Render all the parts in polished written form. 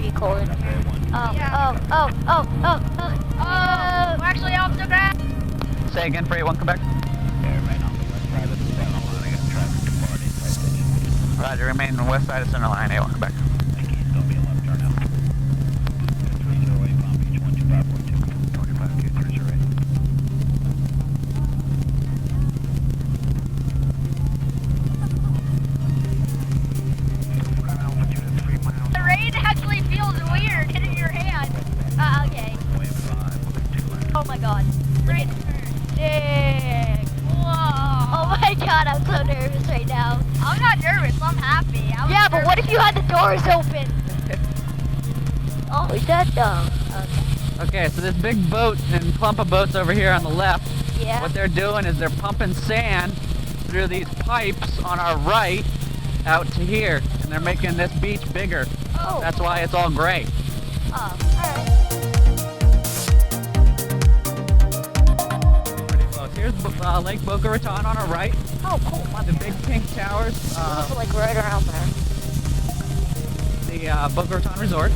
pretty cold in here. Oh, Yeah. oh. We're actually off the ground. Say again for 81, come back. Roger, remain on the west side of center line, 81, come back. The rain actually feels weird hitting your hand. Okay. Oh my god. Rain. Sick. Whoa. Oh my god, I'm so nervous right now. I'm not nervous. I'm happy. Yeah, but what if you had the doors open? Oh, is that dumb? Okay. Okay, so this big boat and clump of boats over here on the left, Yeah. what they're doing is they're pumping sand through these pipes on our right out to here, and they're making this beach bigger. Oh. That's why it's all gray. Oh, alright. Pretty close. Here's Lake Boca Raton on our right. Oh, cool. The big pink towers. It's like right around there. The Boca Raton Resort.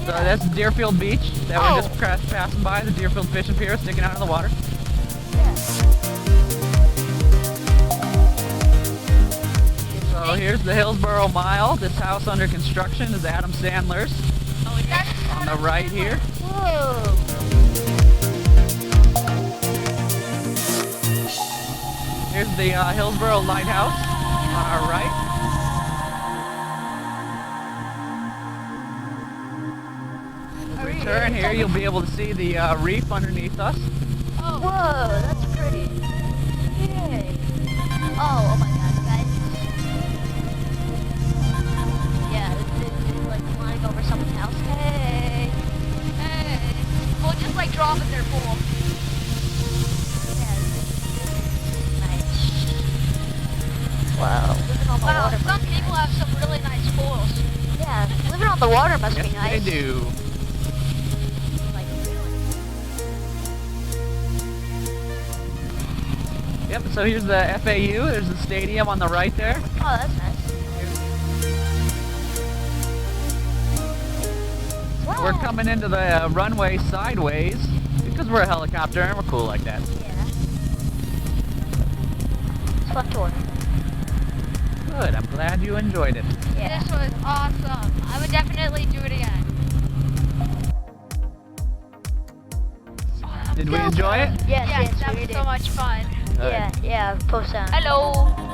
So that's Deerfield Beach that we're just passing by. The Deerfield Fishing Pier sticking out of the water. Yeah. So here's the Hillsborough Mile. This house under construction is Adam Sandler's. Oh, is that On the right here. Whoa. Here's the Hillsborough Lighthouse on our right. Turn here, you'll be able to see the reef underneath us. Oh. Whoa, that's pretty. Yay. Oh my god, guys. Yeah, this is like flying over someone's house. Hey. Hey. We'll just like drop in their pool. Yeah, this is nice. Wow, living on the Wow, water. some people have some really nice pools. Yeah, living on the water must be Yes, nice. they do. Like, really? Yep, so here's the FAU. There's the stadium on the right there. Oh, that's nice. Wow. We're coming into the runway sideways because we're a helicopter and we're cool like that. Yeah. It's fun tour. Good, I'm glad you enjoyed it. Yeah. This was awesome. I would definitely do it again. Did we enjoy it? Yes, Yes, yes, that we was did. so much fun. Good. Yeah, post on. Hello.